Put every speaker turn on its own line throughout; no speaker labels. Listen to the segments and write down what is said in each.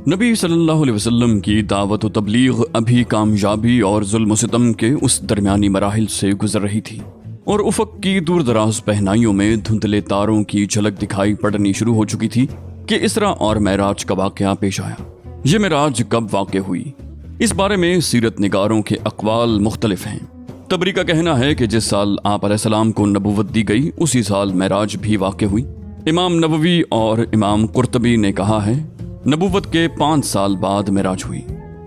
نبی صلی اللہ علیہ وسلم کی دعوت و تبلیغ ابھی کامیابی اور ظلم و ستم کے اس درمیانی مراحل سے گزر رہی تھی، اور افق کی دور دراز پہنائیوں میں دھندلے تاروں کی جھلک دکھائی پڑنی شروع ہو چکی تھی کہ اسرا اور معراج کا واقعہ پیش آیا۔ یہ معراج کب واقع ہوئی، اس بارے میں سیرت نگاروں کے اقوال مختلف ہیں۔ تبری کا کہنا ہے کہ جس سال آپ علیہ السلام کو نبوت دی گئی اسی سال معراج بھی واقع ہوئی۔ امام نووی اور امام قرطبی نے کہا ہے نبوت کے 5 سال بعد معراج ہوئی۔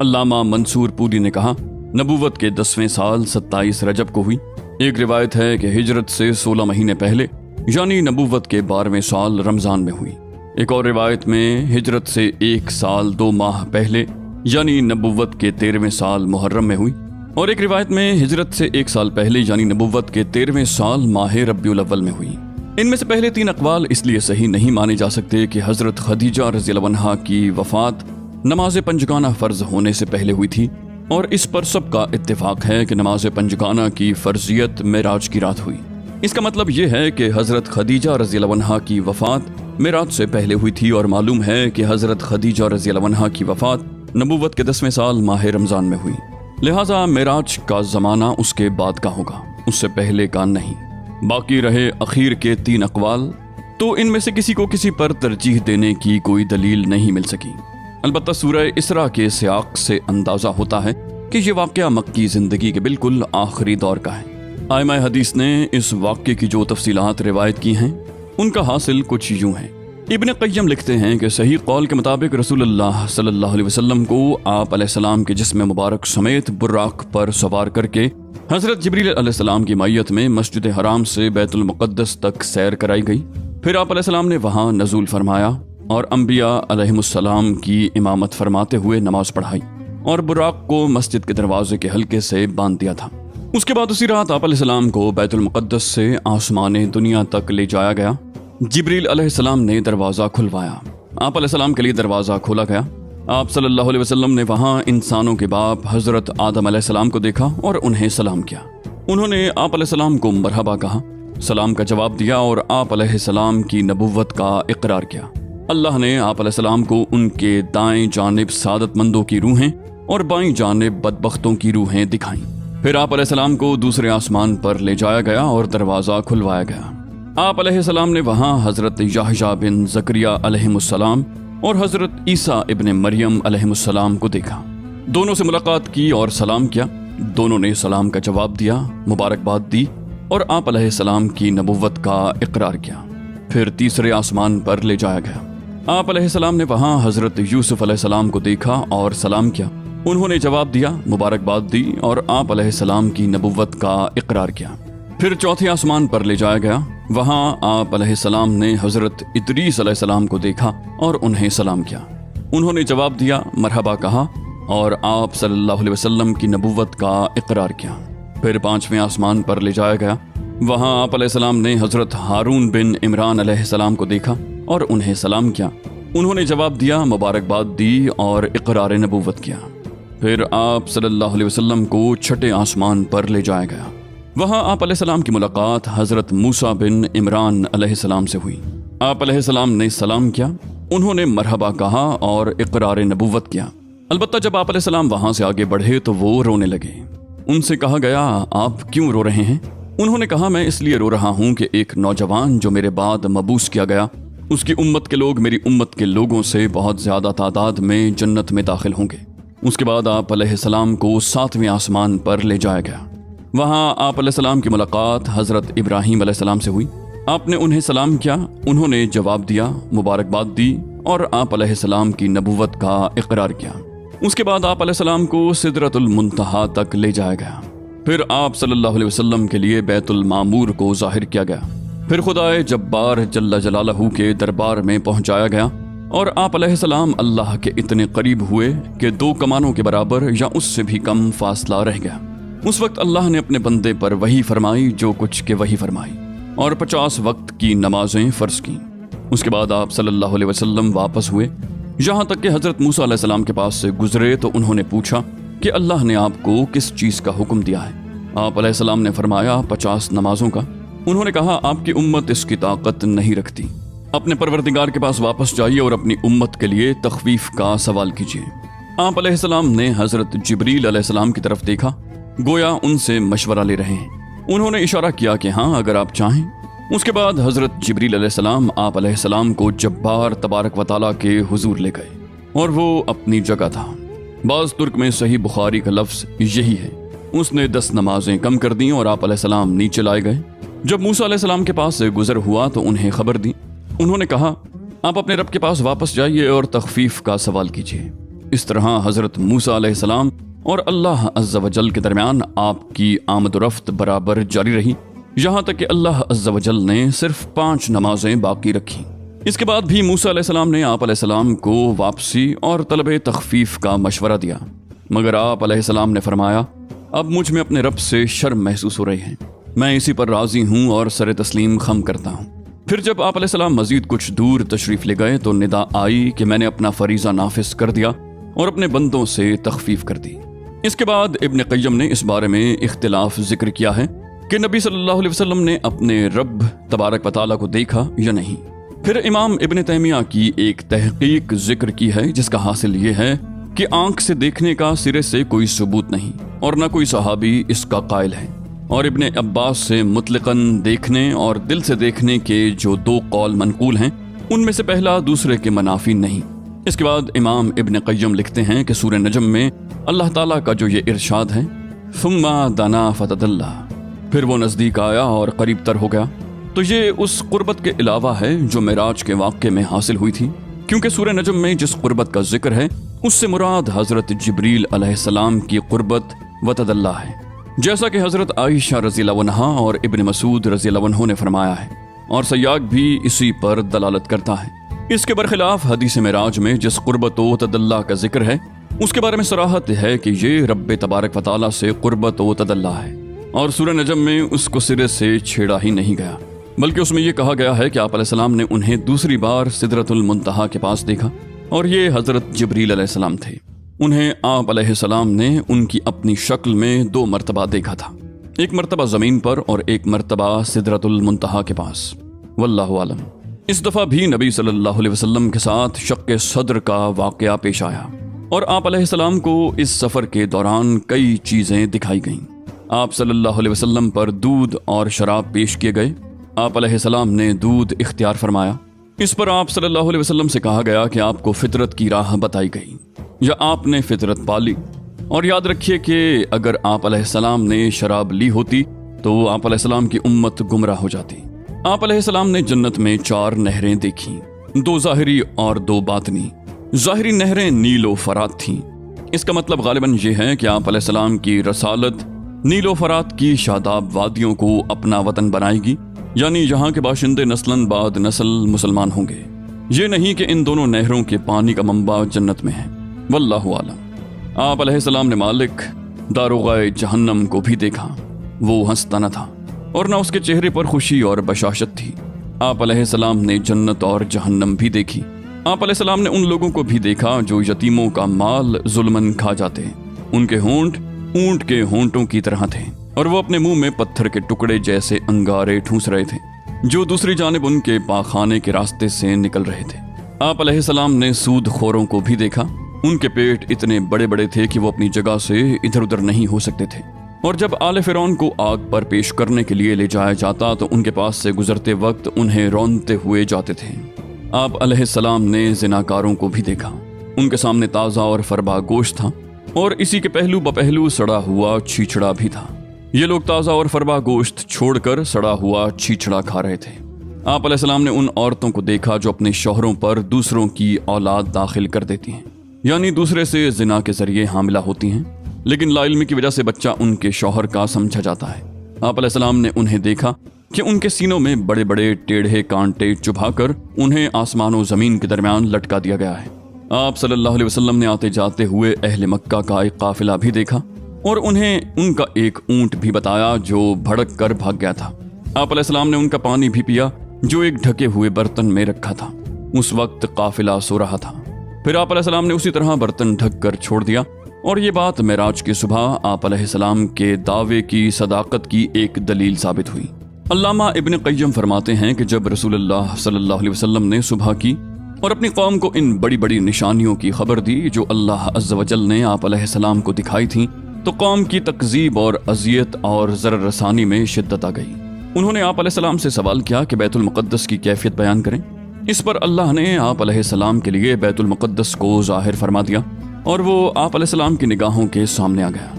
علامہ منصور پوری نے کہا نبوت کے 10ویں سال 27 رجب کو ہوئی۔ ایک روایت ہے کہ ہجرت سے 16 مہینے پہلے یعنی نبوت کے 12ویں سال رمضان میں ہوئی۔ ایک اور روایت میں ہجرت سے 1 سال 2 ماہ پہلے یعنی نبوت کے 13ویں سال محرم میں ہوئی، اور ایک روایت میں ہجرت سے 1 سال پہلے یعنی نبوت کے 13ویں سال ماہ ربیع الاول میں ہوئی۔ ان میں سے پہلے 3 اقوال اس لیے صحیح نہیں مانے جا سکتے کہ حضرت خدیجہ رضی اللہ عنہا کی وفات نماز پنجگانہ فرض ہونے سے پہلے ہوئی تھی، اور اس پر سب کا اتفاق ہے کہ نماز پنجگانہ کی فرضیت معراج کی رات ہوئی۔ اس کا مطلب یہ ہے کہ حضرت خدیجہ رضی اللہ عنہا کی وفات معراج سے پہلے ہوئی تھی، اور معلوم ہے کہ حضرت خدیجہ رضی اللہ عنہا کی وفات نبوت کے 10ویں سال ماہ رمضان میں ہوئی، لہٰذا معراج کا زمانہ اس کے بعد کا ہوگا، اس سے پہلے کا نہیں۔ باقی رہے اخیر کے 3 اقوال، تو ان میں سے کسی کو کسی پر ترجیح دینے کی کوئی دلیل نہیں مل سکی۔ البتہ سورہ اسراء کے سیاق سے اندازہ ہوتا ہے کہ یہ واقعہ مکی زندگی کے بالکل آخری دور کا ہے۔ ائمہ حدیث نے اس واقعے کی جو تفصیلات روایت کی ہیں ان کا حاصل کچھ یوں ہے۔ ابن قیم لکھتے ہیں کہ صحیح قول کے مطابق رسول اللہ صلی اللہ علیہ وسلم کو آپ علیہ السلام کے جسم مبارک سمیت براق پر سوار کر کے حضرت جبریل علیہ السلام کی معیت میں مسجد حرام سے بیت المقدس تک سیر کرائی گئی۔ پھر آپ علیہ السلام نے وہاں نزول فرمایا اور انبیاء علیہم السلام کی امامت فرماتے ہوئے نماز پڑھائی، اور براق کو مسجد کے دروازے کے حلقے سے باندھ دیا تھا۔ اس کے بعد اسی رات آپ علیہ السلام کو بیت المقدس سے آسمان دنیا تک لے جایا گیا۔ جبریل علیہ السلام نے دروازہ کھلوایا، آپ علیہ السلام کے لیے دروازہ کھولا گیا۔ آپ صلی اللہ علیہ وسلم نے وہاں انسانوں کے باپ حضرت آدم علیہ السلام کو دیکھا اور انہیں سلام کیا۔ انہوں نے آپ علیہ السلام کو مرحبا کہا، سلام کا جواب دیا اور آپ علیہ السلام کی نبوت کا اقرار کیا۔ اللہ نے آپ علیہ السلام کو ان کے دائیں جانب سعادت مندوں کی روحیں اور بائیں جانب بدبختوں کی روحیں دکھائیں۔ پھر آپ علیہ السلام کو دوسرے آسمان پر لے جایا گیا اور دروازہ کھلوایا گیا۔ آپ علیہ السلام نے وہاں حضرت یحییٰ بن زکریہ علیہم السلام اور حضرت عیسیٰ ابن مریم علیہم السلام کو دیکھا۔ دونوں سے ملاقات کی اور سلام کیا۔ دونوں نے سلام کا جواب دیا، مبارکباد دی اور آپ علیہ السلام کی نبوت کا اقرار کیا۔ پھر تیسرے آسمان پر لے جایا گیا۔ آپ علیہ السلام نے وہاں حضرت یوسف علیہ السلام کو دیکھا اور سلام کیا۔ انہوں نے جواب دیا، مبارکباد دی اور آپ علیہ السلام کی نبوت کا اقرار کیا۔ پھر چوتھے آسمان پر لے جایا گیا۔ وہاں آپ علیہ السلام نے حضرت ادریس علیہ السلام کو دیکھا اور انہیں سلام کیا۔ انہوں نے جواب دیا، مرحبا کہا اور آپ صلی اللہ علیہ وسلم کی نبوت کا اقرار کیا۔ پھر 5ویں آسمان پر لے جایا گیا۔ وہاں آپ علیہ السلام نے حضرت ہارون بن عمران علیہ السلام کو دیکھا اور انہیں سلام کیا۔ انہوں نے جواب دیا، مبارکباد دی اور اقرار نبوت کیا۔ پھر آپ صلی اللہ علیہ وسلم کو 6 آسمان پر لے جایا گیا۔ وہاں آپ علیہ السلام کی ملاقات حضرت موسیٰ بن عمران علیہ السلام سے ہوئی۔ آپ علیہ السلام نے سلام کیا، انہوں نے مرحبا کہا اور اقرار نبوت کیا۔ البتہ جب آپ علیہ السلام وہاں سے آگے بڑھے تو وہ رونے لگے۔ ان سے کہا گیا، آپ کیوں رو رہے ہیں؟ انہوں نے کہا، میں اس لیے رو رہا ہوں کہ ایک نوجوان جو میرے بعد مبعوث کیا گیا، اس کی امت کے لوگ میری امت کے لوگوں سے بہت زیادہ تعداد میں جنت میں داخل ہوں گے۔ اس کے بعد آپ علیہ السلام کو 7ویں آسمان پر لے جایا گیا۔ وہاں آپ علیہ السلام کی ملاقات حضرت ابراہیم علیہ السلام سے ہوئی۔ آپ نے انہیں سلام کیا، انہوں نے جواب دیا، مبارکباد دی اور آپ علیہ السلام کی نبوت کا اقرار کیا۔ اس کے بعد آپ علیہ السلام کو سدرۃ المنتہا تک لے جایا گیا۔ پھر آپ صلی اللہ علیہ وسلم کے لیے بیت المعمور کو ظاہر کیا گیا۔ پھر خدائے جبار جل جلالہ کے دربار میں پہنچایا گیا، اور آپ علیہ السلام اللہ کے اتنے قریب ہوئے کہ 2 کمانوں کے برابر یا اس سے بھی کم فاصلہ رہ گیا۔ اس وقت اللہ نے اپنے بندے پر وحی فرمائی جو کچھ کے وحی فرمائی، اور 50 وقت کی نمازیں فرض کیں۔ اس کے بعد آپ صلی اللہ علیہ وسلم واپس ہوئے، یہاں تک کہ حضرت موسیٰ علیہ السلام کے پاس سے گزرے تو انہوں نے پوچھا کہ اللہ نے آپ کو کس چیز کا حکم دیا ہے؟ آپ علیہ السلام نے فرمایا 50 نمازوں کا۔ انہوں نے کہا، آپ کی امت اس کی طاقت نہیں رکھتی۔ اپنے پروردگار کے پاس واپس جائیے اور اپنی امت کے لیے تخفیف کا سوال کیجیے۔ آپ علیہ السلام نے حضرت جبریل علیہ السلام کی طرف دیکھا، گویا ان سے مشورہ لے رہے ہیں۔ انہوں نے اشارہ کیا کہ ہاں، اگر آپ چاہیں۔ اس کے بعد حضرت جبریل علیہ السلام آپ علیہ السلام کو جبار تبارک و تعالیٰ کے حضور لے گئے اور وہ اپنی جگہ تھا۔ بعض ترک میں صحیح بخاری کا لفظ یہی ہے۔ اس نے 10 نمازیں کم کر دیں اور آپ علیہ السلام نیچے لائے گئے۔ جب موسیٰ علیہ السلام کے پاس سے گزر ہوا تو انہیں خبر دی۔ انہوں نے کہا، آپ اپنے رب کے پاس واپس جائیے اور تخفیف کا سوال کیجیے۔ اس طرح حضرت موسیٰ علیہ السلام اور اللہ عز و جل کے درمیان آپ کی آمد و رفت برابر جاری رہی، یہاں تک کہ اللہ عز و جل نے صرف 5 نمازیں باقی رکھیں۔ اس کے بعد بھی موسیٰ علیہ السلام نے آپ علیہ السلام کو واپسی اور طلب تخفیف کا مشورہ دیا، مگر آپ علیہ السلام نے فرمایا، اب مجھ میں اپنے رب سے شرم محسوس ہو رہی ہے، میں اسی پر راضی ہوں اور سر تسلیم خم کرتا ہوں۔ پھر جب آپ علیہ السلام مزید کچھ دور تشریف لے گئے تو ندا آئی کہ میں نے اپنا فریضہ نافذ کر دیا اور اپنے بندوں سے تخفیف کر دی۔ اس کے بعد ابن قیم نے اس بارے میں اختلاف ذکر کیا ہے کہ نبی صلی اللہ علیہ وسلم نے اپنے رب تبارک و تعالیٰ کو دیکھا یا نہیں۔ پھر امام ابن تیمیہ کی ایک تحقیق ذکر کی ہے جس کا حاصل یہ ہے کہ آنکھ سے دیکھنے کا سرے سے کوئی ثبوت نہیں اور نہ کوئی صحابی اس کا قائل ہے، اور ابن عباس سے مطلقاً دیکھنے اور دل سے دیکھنے کے جو 2 قول منقول ہیں ان میں سے پہلا دوسرے کے منافی نہیں۔ اس کے بعد امام ابن قیم لکھتے ہیں کہ سورہ نجم میں اللہ تعالیٰ کا جو یہ ارشاد ہے، ثم دنا فتدلی، پھر وہ نزدیک آیا اور قریب تر ہو گیا، تو یہ اس قربت کے علاوہ ہے جو معراج کے واقعے میں حاصل ہوئی تھی، کیونکہ سورہ نجم میں جس قربت کا ذکر ہے اس سے مراد حضرت جبریل علیہ السلام کی قربت وتدلی ہے، جیسا کہ حضرت عائشہ رضی اللہ عنہا اور ابن مسعود رضی اللہ عنہ نے فرمایا ہے، اور سیاق بھی اسی پر دلالت کرتا ہے۔ اس کے برخلاف حدیث معراج میں جس قربت و تدلی کا ذکر ہے اس کے بارے میں صراحت ہے کہ یہ رب تبارک و تعالیٰ سے قربت و تدلی ہے، اور سورہ نجم میں اس کو سرے سے چھیڑا ہی نہیں گیا، بلکہ اس میں یہ کہا گیا ہے کہ آپ علیہ السلام نے انہیں دوسری بار سدرۃ المنتہا کے پاس دیکھا، اور یہ حضرت جبریل علیہ السلام تھے۔ انہیں آپ علیہ السلام نے ان کی اپنی شکل میں 2 مرتبہ دیکھا تھا، ایک مرتبہ زمین پر اور ایک مرتبہ سدرۃ المنتہا کے پاس، واللہ عالم۔ اس دفعہ بھی نبی صلی اللہ علیہ وسلم کے ساتھ شق صدر کا واقعہ پیش آیا، اور آپ علیہ السلام کو اس سفر کے دوران کئی چیزیں دکھائی گئیں۔ آپ صلی اللہ علیہ وسلم پر دودھ اور شراب پیش کیے گئے۔ آپ علیہ السلام نے دودھ اختیار فرمایا۔ اس پر آپ صلی اللہ علیہ وسلم سے کہا گیا کہ آپ کو فطرت کی راہ بتائی گئی یا آپ نے فطرت پالی، اور یاد رکھیے کہ اگر آپ علیہ السلام نے شراب لی ہوتی تو آپ علیہ السلام کی امت گمراہ ہو جاتی۔ آپ علیہ السلام نے جنت میں 4 نہریں دیکھیں، 2 ظاہری اور 2 باطنی۔ ظاہری نہریں نیل و فرات تھیں۔ اس کا مطلب غالباً یہ ہے کہ آپ علیہ السلام کی رسالت نیل و فرات کی شاداب وادیوں کو اپنا وطن بنائے گی، یعنی یہاں کے باشندے نسلاً بعد نسل مسلمان ہوں گے۔ یہ نہیں کہ ان دونوں نہروں کے پانی کا منبع جنت میں ہے، واللہ عالم۔ آپ علیہ السلام نے مالک داروغائے جہنم کو بھی دیکھا، وہ ہنستا نہ تھا اور نہ اس کے چہرے پر خوشی اور بشاشت تھی۔ آپ علیہ السلام نے جنت اور جہنم بھی دیکھی۔ آپ علیہ السلام نے ان لوگوں کو بھی دیکھا جو یتیموں کا مال ظلماً کھا جاتے، ان کے ہونٹ اونٹ کے ہونٹوں کی طرح تھے، اور وہ اپنے منہ میں پتھر کے ٹکڑے جیسے انگارے ٹھونس رہے تھے جو دوسری جانب ان کے پاخانے کے راستے سے نکل رہے تھے۔ آپ علیہ السلام نے سود خوروں کو بھی دیکھا، ان کے پیٹ اتنے بڑے بڑے تھے کہ وہ اپنی جگہ سے ادھر ادھر نہیں ہو سکتے تھے، اور جب آل فرعون کو آگ پر پیش کرنے کے لیے لے جایا جاتا تو ان کے پاس سے گزرتے وقت انہیں رونتے ہوئے جاتے تھے۔ آپ علیہ السلام نے زناکاروں کو بھی دیکھا، ان کے سامنے تازہ اور فربا گوشت تھا، اور اسی کے پہلو بپہلو سڑا ہوا چھیچڑا بھی تھا۔ یہ لوگ تازہ اور فربا گوشت چھوڑ کر سڑا ہوا چھیچڑا کھا رہے تھے۔ آپ علیہ السلام نے ان عورتوں کو دیکھا جو اپنے شوہروں پر دوسروں کی اولاد داخل کر دیتی ہیں، یعنی دوسرے سے زنا کے ذریعے حاملہ ہوتی ہیں، لیکن لا علمی کی وجہ سے بچہ ان کے شوہر کا سمجھا جاتا ہے۔ آپ علیہ السلام نے انہیں دیکھا کہ ان کے سینوں میں بڑے بڑے ٹیڑھے کانٹے چبھا کر انہیں آسمان و زمین کے درمیان لٹکا دیا گیا ہے۔ آپ صلی اللہ علیہ وسلم نے آتے جاتے ہوئے اہل مکہ کا ایک قافلہ بھی دیکھا، اور انہیں ان کا ایک اونٹ بھی بتایا جو بھڑک کر بھاگ گیا تھا۔ آپ علیہ السلام نے ان کا پانی بھی پیا جو ایک ڈھکے ہوئے برتن میں رکھا تھا۔ اس وقت قافلہ سو رہا تھا، پھر آپ علیہ السلام نے اسی طرح برتن ڈھک کر چھوڑ دیا، اور یہ بات معراج کی صبح آپ علیہ السلام کے دعوے کی صداقت کی ایک دلیل ثابت ہوئی۔ علامہ ابن قیم فرماتے ہیں کہ جب رسول اللہ صلی اللہ علیہ وسلم نے صبح کی اور اپنی قوم کو ان بڑی بڑی نشانیوں کی خبر دی جو اللہ عز و جل نے آپ علیہ السلام کو دکھائی تھیں، تو قوم کی تکذیب اور اذیت اور ضرر رسانی میں شدت آ گئی۔ انہوں نے آپ علیہ السلام سے سوال کیا کہ بیت المقدس کی کیفیت بیان کریں۔ اس پر اللہ نے آپ علیہ السلام کے لیے بیت المقدس کو ظاہر فرما دیا اور وہ آپ علیہ السلام کی نگاہوں کے سامنے آ گیا۔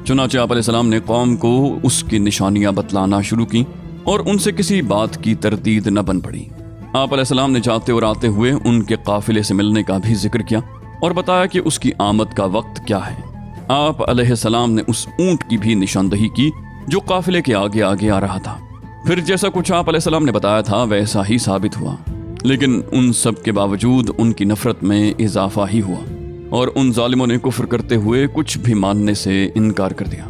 چنانچہ آپ علیہ السلام نے قوم کو اس کی نشانیاں بتلانا شروع کی اور ان سے کسی بات کی تردید نہ بن پڑی۔ آپ علیہ السلام نے جاتے اور آتے ہوئے ان کے قافلے سے ملنے کا بھی ذکر کیا اور بتایا کہ اس کی آمد کا وقت کیا ہے۔ آپ علیہ السلام نے اس اونٹ کی بھی نشاندہی کی جو قافلے کے آگے آگے آ رہا تھا۔ پھر جیسا کچھ آپ علیہ السلام نے بتایا تھا ویسا ہی ثابت ہوا، لیکن ان سب کے باوجود ان کی نفرت میں اضافہ ہی ہوا اور ان ظالموں نے کفر کرتے ہوئے کچھ بھی ماننے سے انکار کر دیا۔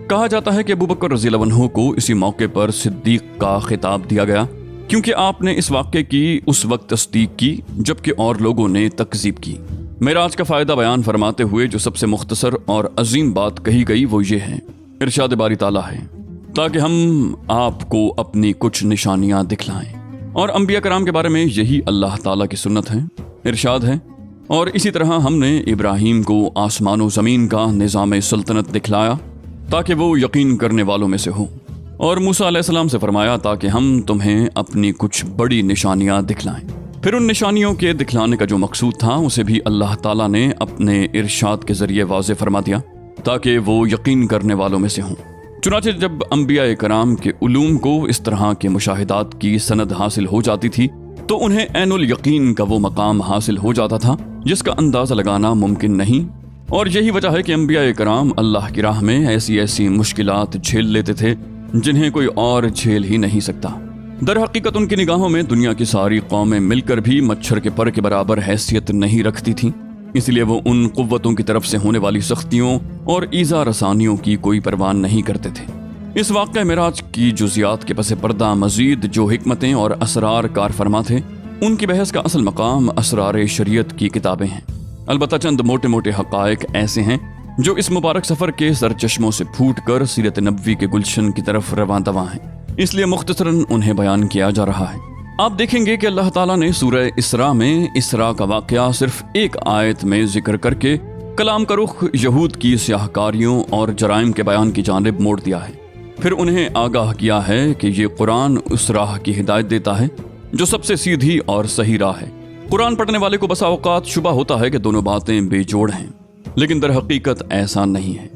کہا جاتا ہے کہ ابو بکر رضی اللہ عنہ کو اسی موقع پر صدیق کا خطاب دیا گیا کیونکہ آپ نے اس واقعے کی اس وقت تصدیق کی جبکہ اور لوگوں نے تکذیب کی۔ معراج کا فائدہ بیان فرماتے ہوئے جو سب سے مختصر اور عظیم بات کہی گئی وہ یہ ہے، ارشاد باری تعالیٰ ہے تاکہ ہم آپ کو اپنی کچھ نشانیاں دکھلائیں، اور انبیاء کرام کے بارے میں یہی اللہ تعالیٰ کی سنت ہے۔ ارشاد ہے، اور اسی طرح ہم نے ابراہیم کو آسمان و زمین کا نظام سلطنت دکھلایا تاکہ وہ یقین کرنے والوں میں سے ہو، اور موسیٰ علیہ السلام سے فرمایا تاکہ ہم تمہیں اپنی کچھ بڑی نشانیاں دکھلائیں۔ پھر ان نشانیوں کے دکھلانے کا جو مقصود تھا اسے بھی اللہ تعالیٰ نے اپنے ارشاد کے ذریعے واضح فرما دیا تاکہ وہ یقین کرنے والوں میں سے ہوں۔ چنانچہ جب انبیاء کرام کے علوم کو اس طرح کے مشاہدات کی سند حاصل ہو جاتی تھی تو انہیں عین الیقین کا وہ مقام حاصل ہو جاتا تھا جس کا اندازہ لگانا ممکن نہیں، اور یہی وجہ ہے کہ انبیاء کرام اللہ کی راہ میں ایسی ایسی مشکلات جھیل لیتے تھے جنہیں کوئی اور جھیل ہی نہیں سکتا۔ در حقیقت ان کی نگاہوں میں دنیا کی ساری قومیں مل کر بھی مچھر کے پر کے برابر حیثیت نہیں رکھتی تھیں، اس لیے وہ ان قوتوں کی طرف سے ہونے والی سختیوں اور ایذا رسانیوں کی کوئی پرواہ نہیں کرتے تھے۔ اس واقعہ معراج کی جزیات کے پس پردہ مزید جو حکمتیں اور اسرار کار فرما تھے ان کی بحث کا اصل مقام اسرار شریعت کی کتابیں ہیں۔ البتہ چند موٹے موٹے حقائق ایسے ہیں جو اس مبارک سفر کے سرچشموں سے پھوٹ کر سیرت نبوی کے گلشن کی طرف رواں دواں ہیں، اس لیے مختصراً انہیں بیان کیا جا رہا ہے۔ آپ دیکھیں گے کہ اللہ تعالیٰ نے سورہ اسراء میں اسراء کا واقعہ صرف ایک آیت میں ذکر کر کے کلام کا رخ یہود کی سیاہ کاریوں اور جرائم کے بیان کی جانب موڑ دیا ہے۔ پھر انہیں آگاہ کیا ہے کہ یہ قرآن اس راہ کی ہدایت دیتا ہے جو سب سے سیدھی اور صحیح راہ ہے۔ قرآن پڑھنے والے کو بسا اوقات شبہ ہوتا ہے کہ دونوں باتیں بے جوڑ ہیں، لیکن در حقیقت ایسا نہیں ہے،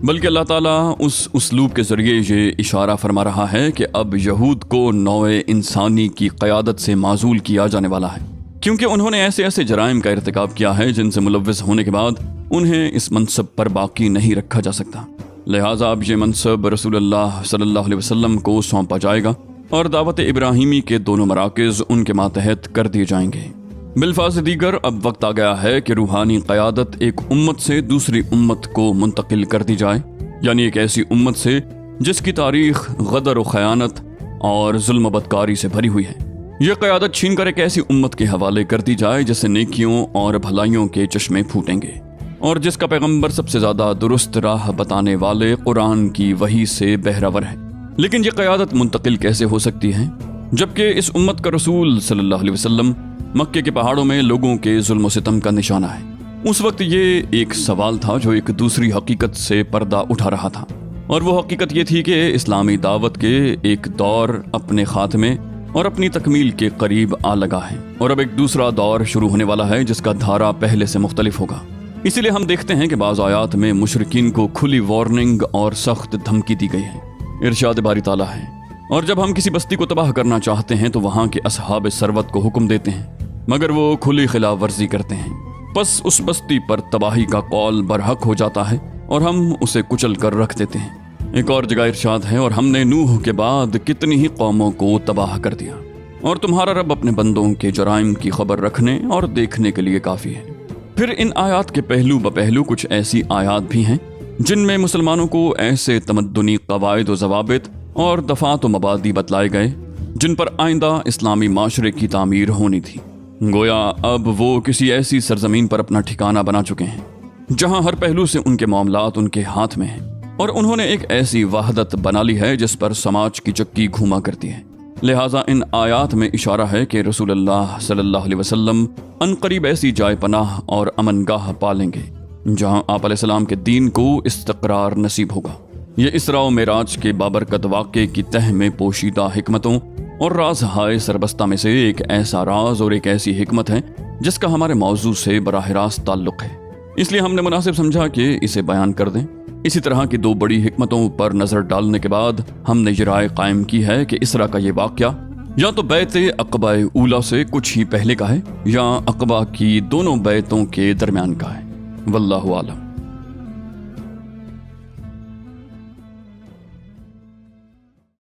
بلکہ اللہ تعالیٰ اس اسلوب کے ذریعے یہ اشارہ فرما رہا ہے کہ اب یہود کو نوع انسانی کی قیادت سے معزول کیا جانے والا ہے، کیونکہ انہوں نے ایسے ایسے جرائم کا ارتکاب کیا ہے جن سے ملوث ہونے کے بعد انہیں اس منصب پر باقی نہیں رکھا جا سکتا۔ لہٰذا اب یہ منصب رسول اللہ صلی اللہ علیہ وسلم کو سونپا جائے گا اور دعوت ابراہیمی کے دونوں مراکز ان کے ماتحت کر دیے جائیں گے۔ بالفاظ دیگر اب وقت آ گیا ہے کہ روحانی قیادت ایک امت سے دوسری امت کو منتقل کر دی جائے، یعنی ایک ایسی امت سے جس کی تاریخ غدر و خیانت اور ظلم و بدکاری سے بھری ہوئی ہے۔ یہ قیادت چھین کر ایک ایسی امت کے حوالے کر دی جائے جس سے نیکیوں اور بھلائیوں کے چشمے پھوٹیں گے اور جس کا پیغمبر سب سے زیادہ درست راہ بتانے والے قرآن کی وحی سے بہرور ہے۔ لیکن یہ قیادت منتقل کیسے ہو سکتی ہے جبکہ اس امت کا رسول صلی اللہ علیہ وسلم مکے کے پہاڑوں میں لوگوں کے ظلم و ستم کا نشانہ ہے؟ اس وقت یہ ایک سوال تھا جو ایک دوسری حقیقت سے پردہ اٹھا رہا تھا، اور وہ حقیقت یہ تھی کہ اسلامی دعوت کے ایک دور اپنے خاتمے اور اپنی تکمیل کے قریب آ لگا ہے، اور اب ایک دوسرا دور شروع ہونے والا ہے جس کا دھارا پہلے سے مختلف ہوگا۔ اسی لیے ہم دیکھتے ہیں کہ بعض آیات میں مشرکین کو کھلی وارننگ اور سخت دھمکی دی گئی ہے۔ ارشاد باری تعالیٰ ہے، اور جب ہم کسی بستی کو تباہ کرنا چاہتے ہیں تو وہاں کے اصحاب ثروت کو حکم دیتے ہیں، مگر وہ کھلی خلاف ورزی کرتے ہیں، پس اس بستی پر تباہی کا قول برحق ہو جاتا ہے اور ہم اسے کچل کر رکھ دیتے ہیں۔ ایک اور جگہ ارشاد ہے، اور ہم نے نوح کے بعد کتنی ہی قوموں کو تباہ کر دیا، اور تمہارا رب اپنے بندوں کے جرائم کی خبر رکھنے اور دیکھنے کے لیے کافی ہے۔ پھر ان آیات کے پہلو بپہلو کچھ ایسی آیات بھی ہیں جن میں مسلمانوں کو ایسے تمدنی قواعد و ضوابط اور دفعات و مبادی بتلائے گئے جن پر آئندہ اسلامی معاشرے کی تعمیر ہونی تھی۔ گویا اب وہ کسی ایسی سرزمین پر اپنا ٹھکانہ بنا چکے ہیں جہاں ہر پہلو سے ان کے معاملات ان کے ہاتھ میں ہیں، اور انہوں نے ایک ایسی وحدت بنا لی ہے جس پر سماج کی چکی گھوما کرتی ہے۔ لہٰذا ان آیات میں اشارہ ہے کہ رسول اللہ صلی اللہ علیہ وسلم عنقریب ایسی جائے پناہ اور امن گاہ پالیں گے جہاں آپ علیہ السلام کے دین کو استقرار نصیب ہوگا۔ یہ اسراء و معراج کے بابرکت واقعے کی تہ میں پوشیدہ حکمتوں اور راز ہائے سربستہ میں سے ایک ایسا راز اور ایک ایسی حکمت ہے جس کا ہمارے موضوع سے براہ راست تعلق ہے، اس لیے ہم نے مناسب سمجھا کہ اسے بیان کر دیں۔ اسی طرح کی دو بڑی حکمتوں پر نظر ڈالنے کے بعد ہم نے یہ رائے قائم کی ہے کہ اسراء کا یہ واقعہ یا تو بیعت عقبہ اولیٰ سے کچھ ہی پہلے کا ہے یا عقبہ کی دونوں بیعتوں کے درمیان کا ہے۔ واللہ اعلم۔